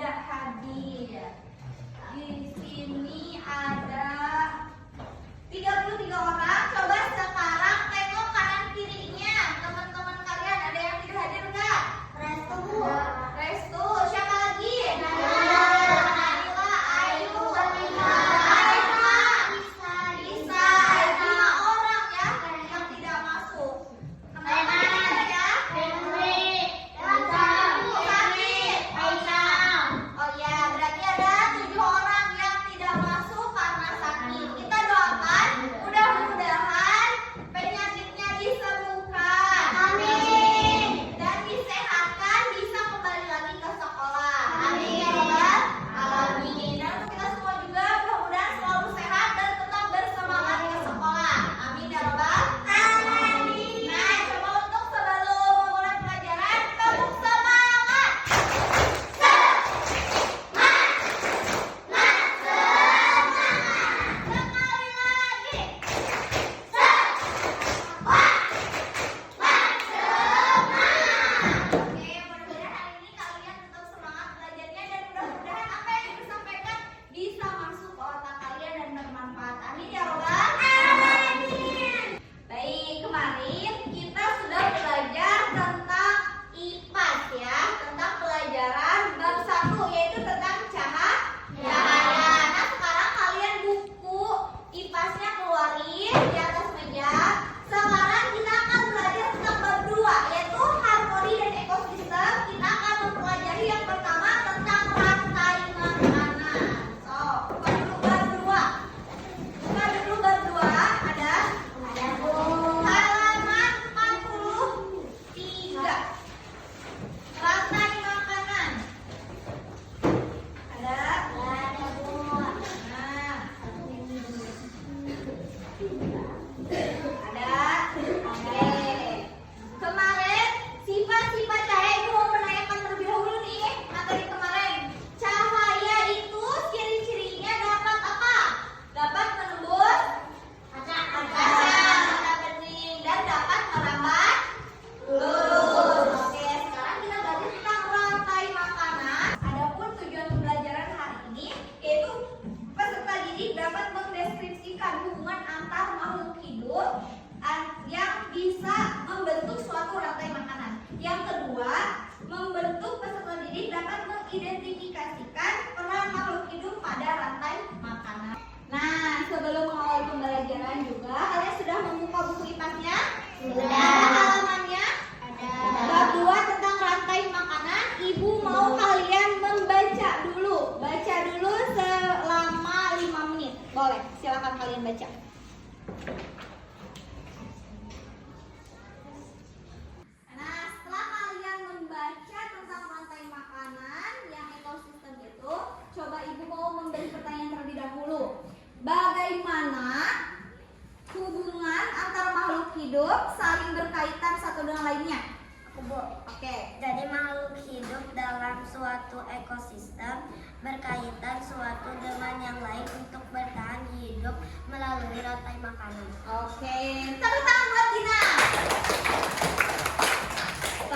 tidak hadir. Di sini ada 33 orang. Coba sekarang tengok kanan kirinya. Teman-teman kalian ada yang tidak hadir nggak? Restu. Restu. Siapa lagi? Nabila, Ayu, Aisha, Isa. 5 orang ya yang tidak masuk. Teman-teman ada ya? Oh ya, berarti ada 7 orang yang tidak masuk karena sakit. Kita doakan mudah-mudahan penyakitnya disembuhkan. Amin. Dan disehatkan, bisa kembali lagi ke sekolah. Amin ya Rabbal alamin. Dan untuk kita semua juga mudah-mudahan selalu sehat dan tetap bersemangat ke sekolah. Amin ya Rabbal alamin. Nah, coba untuk sebelum memulai pelajaran, tepuk semangat. Sekali lagi. Oke, mudah-mudahan hari ini kalian tetap semangat belajarnya dan mudah-mudahan apa yang disampaikan bisa masuk ke otak kalian dan bermanfaat. Amin ya Rabbal alamin. Baik, kemarin kita sudah belajar tentang IPAS ya, tentang pelajaran bab 1 yaitu tentang cahaya. Nah, sekarang kalian buku IPAS-nya keluarin di atas meja. Sekarang kita akan belajar tentang bab 2 yaitu harmoni dan ekosistem. Kita akan mempelajari yang pertama tentang rantai makanan. So, buka dulu bab 2. Buka dulu bab 2. Ada halaman 43. Rantai makanan. Ada? Nah. Ada? Oke. Kemarin sifat-sifat cahaya itu mau menanyakan terlebih dahulu nih materi kemarin. Cahaya itu ciri-cirinya dapat apa? Dapat menembus kaca bening dan dapat merambat lurus. Oke, sekarang kita belajar tentang rantai makanan. Adapun tujuan pembelajaran hari ini yaitu peserta didik dapat mendeskripsikan hubungan antar makhluk hidup yang bisa membentuk suatu rantai makanan. Yang kedua, membentuk peserta didik dapat mengidentifikasikan peran makhluk hidup pada rantai makanan. Nah, sebelum mengawali pembelajaran juga, kalian sudah membuka buku IPAS-nya? Sudah. Halamannya? Ada. Bab 2 tentang rantai makanan. Ibu mau kalian membaca dulu. Baca dulu selama 5 menit. Boleh, silakan kalian baca. Nah, setelah kalian membaca tentang rantai makanan yang ekosistem itu, coba ibu mau memberi pertanyaan terlebih dahulu. Bagaimana hubungan antar makhluk hidup saling berkaitan satu dengan lainnya? Oke. Jadi makhluk hidup dalam suatu ekosistem berkaitan suatu dengan yang lain untuk bertahan hidup melalui rantai makanan. Oke. Tepuk tangan buat Dina.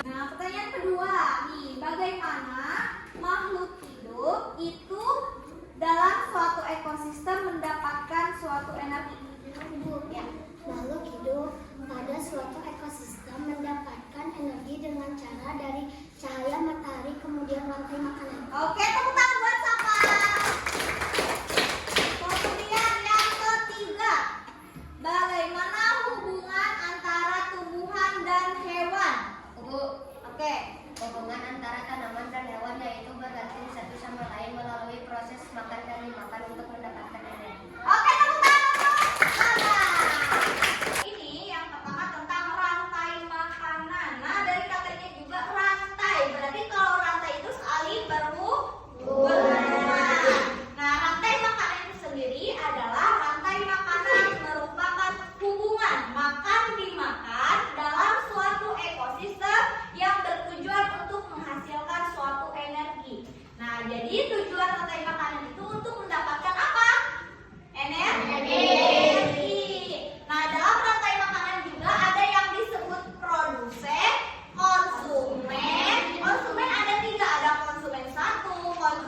Nah, pertanyaan kedua nih, bagaimana makhluk hidup itu dalam suatu ekosistem mendapatkan suatu energi? Ya. Makhluk hidup pada suatu ekosistem mendapatkan energi dengan cara dari cahaya matahari kemudian rantai makanan. Oke, tepuk tangan buat siapa? Kemudian yang ketiga, bagaimana hubungan antara tumbuhan dan hewan? Oke. Hubungan antara tanaman dan hewan yaitu bergantung satu sama lain melalui proses makan dan dimakan untuk mendapatkan energi. Oke, tepuk tangan. Ini yang pertama tentang rantai makanan. Nah, dari katanya juga rantai. Berarti kalau rantai itu saling berhubungan. Nah, rantai makanan itu sendiri adalah rantai makanan merupakan hubungan makan dimakan dalam suatu ekosistem yang bertujuan untuk menghasilkan suatu energi. Nah, jadi tujuan rantai makanan itu untuk mendapatkan apa? Energi. Nah, dalam rantai makanan juga ada yang disebut produsen, konsumen. Konsumen ada 3, ada konsumen 1, konsumen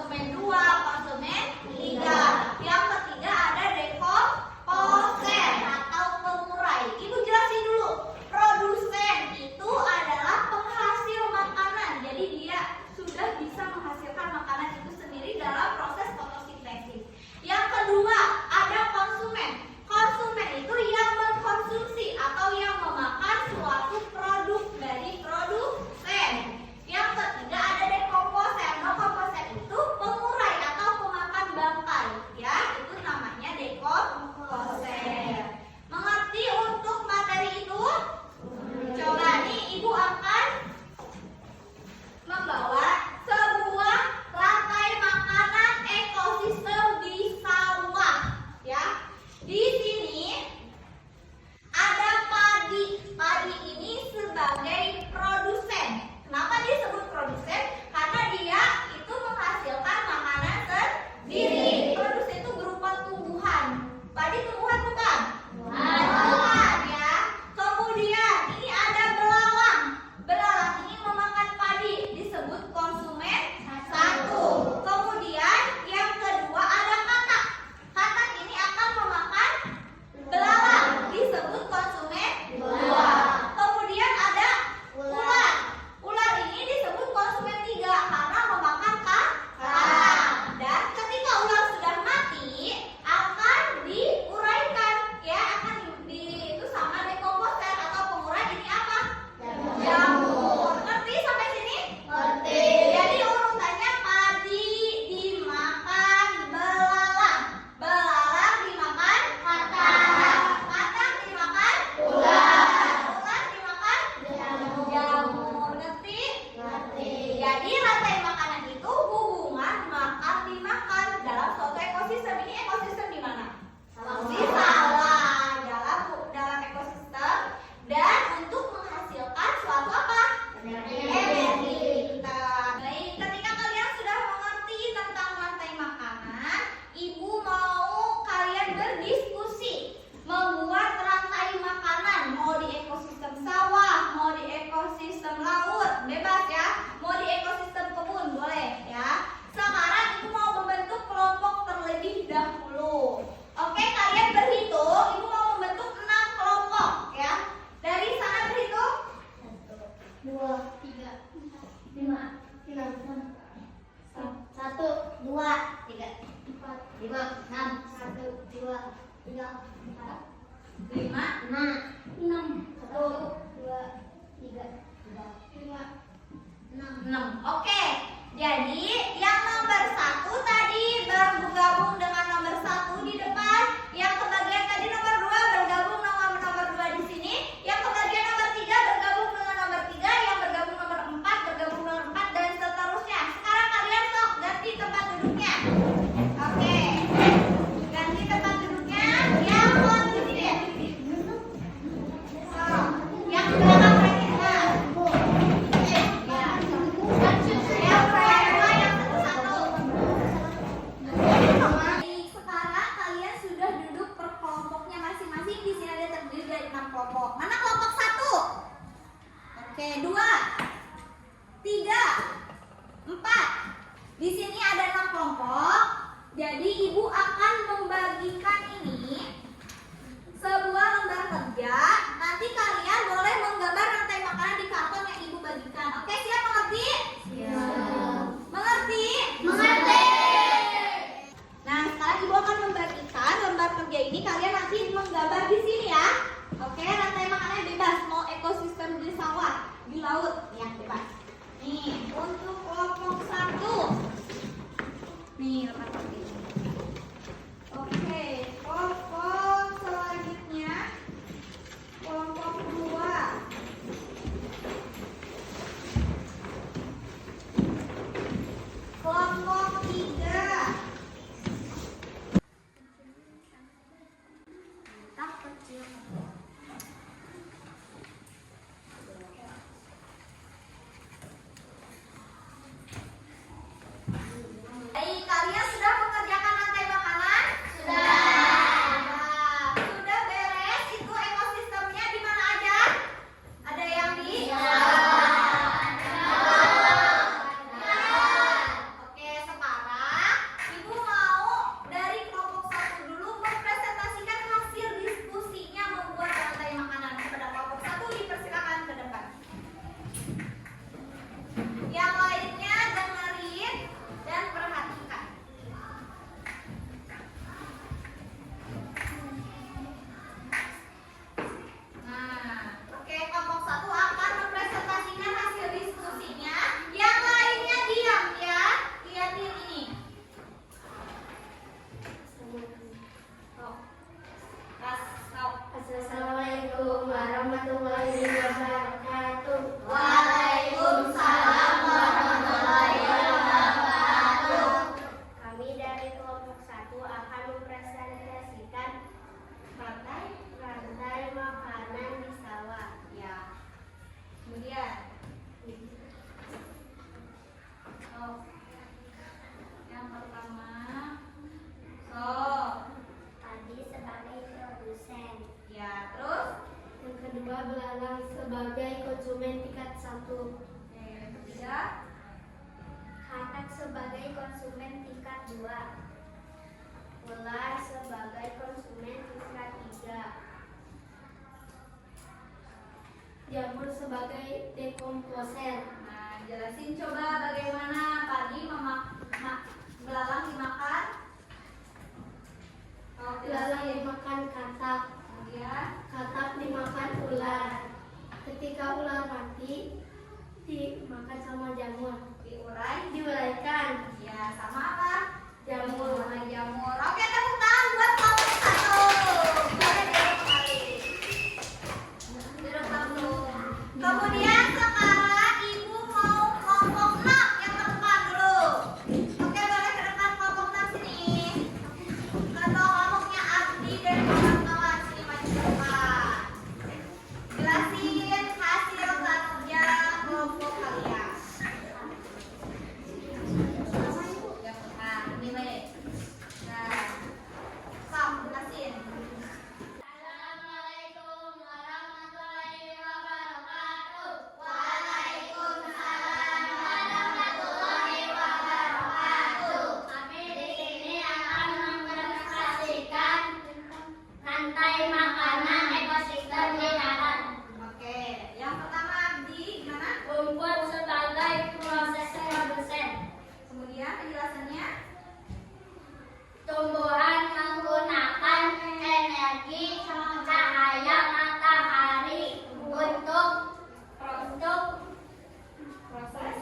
Di sini ada 6 kelompok. Jadi ibu akan membagikan ini sebuah lembar kerja. Nanti kalian boleh menggambar rantai makanan di karton yang ibu bagikan. Oke, siap mengerti? Siap. Mengerti? Mengerti. Nah, sekarang ibu akan membagikan lembar kerja ini. Kalian nanti menggambar di sini ya. Oke, rantai makanan bebas. Mau ekosistem di sawah, di laut, ya bebas. Nih, untuk kelompok 1. Nih, lembar kerja ini. Oke, kelompok selanjutnya. Kelompok 2. Kelompok 3. Tak kecil. Baik, kalian sudah mengerjakan rantai makanan? Sudah. Sudah beres itu ekosistemnya di mana aja? Ada yang di? Oke, sekarang ibu mau dari kelompok 1 dulu mempresentasikan hasil diskusinya membuat rantai makanan. Kepada kelompok 1 dipersilakan ke depan. Yang lainnya dengerin dan perhatikan. Nah, oke, kelompok 1 akan mempresentasikan hasil diskusinya. Yang lainnya diam ya. Lihatin ini. Oh. Assalamualaikum warahmatullahi wabarakatuh. Waalaikumsalam warahmatullahi wabarakatuh. Kami dari kelompok 1 akan mempresentasikan rantai makanan di sawah. Ya. Kemudian. Oh. Yang pertama. So. Tadi sebagai produsen. Ya, terus. Yang kedua Belalang sebagai konsumen tingkat 1. Oke, yang ketiga. Hatak sebagai konsumen tingkat 2. Ular sebagai konsumen tingkat 3. Jamur sebagai dekomposer. Nah, jelasin coba bagaimana pagi belalang dimakan. Oh, Belalang jelasin. dimakan katak. Kemudian. Katak dimakan ular. Ketika ular mati, dimakan sama jamur. Diuraikan. Ya, sama apa? Jamur. Sama jamur. Oke, tepuk tangan buat kelompok 1. Boleh duduk kembali. Duduk langsung. Kemudian sekarang ibu mau kelompok 6 yang ke depan dulu. Oke, boleh ke depan kelompok 6 sini. Ketua kelompoknya Abdi dan kawan-kawan sini maju ke depan. Jelasin hasil kerja kelompok kalian. Nah, ini baik. Nah, sok, jelasin. Assalamualaikum warahmatullahi wabarakatuh. Waalaikumsalam warahmatullahi wabarakatuh. Kami di sini akan mempresentasikan rantai makanan ekosistem di darat. Oke, yang pertama Abdi gimana? Rumput sebagai proses produsen. Kemudian penjelasannya. Tumbuhan menggunakan energi cahaya matahari untuk proses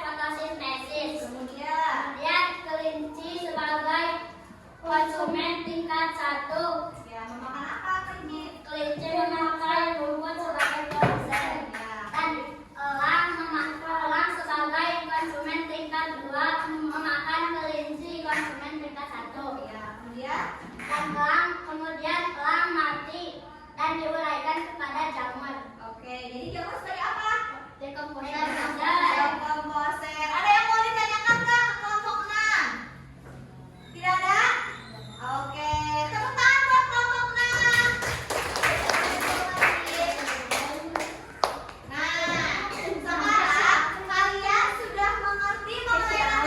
fotosintesis. Kemudian. Kemudian kelinci sebagai konsumen tingkat 1. Ya, memakan apa kelinci? Kelinci memakai rumput sebagai produsen. Ya. Dan elang sebagai konsumen tingkat 2 memakan kelinci konsumen tingkat 1. Ya, kemudian. Dan kemudian elang mati dan diuraikan kepada jamur. Oke, jadi jamur sebagai apa? Dekomposer. Dekomposer. Ada yang mau ditanyakan nggak ke kelompok 6? Tidak ada? Oke, tepuk tangan buat kelompok 6. Nah, sekarang kalian sudah mengerti mengenai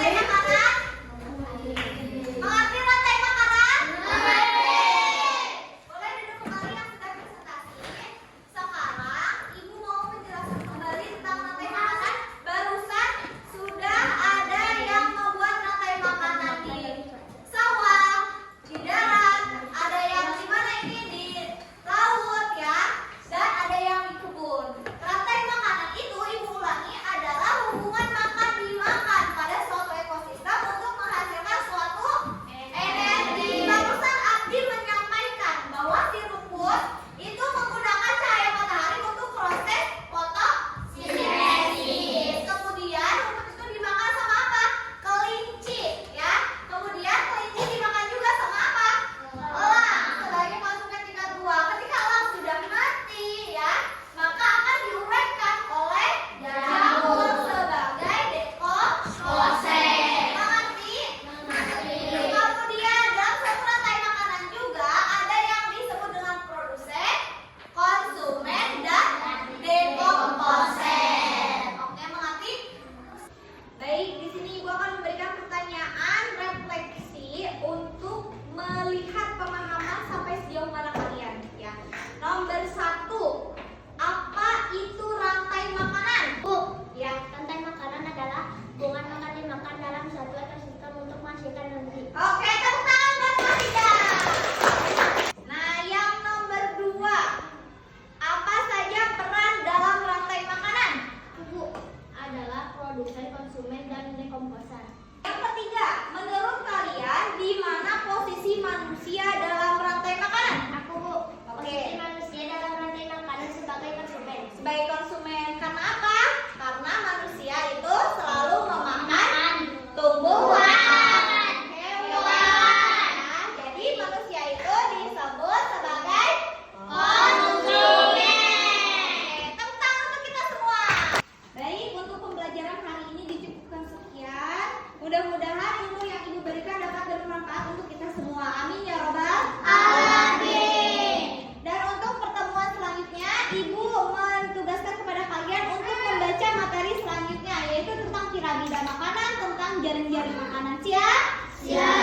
Mudah-mudahan ilmu yang Ibu berikan dapat bermanfaat untuk kita semua. Amin ya robbal alamin. Dan untuk pertemuan selanjutnya, Ibu mentugaskan kepada kalian untuk membaca materi selanjutnya, yaitu tentang piramida makanan, tentang jaring-jaring makanan. Siap? Siap.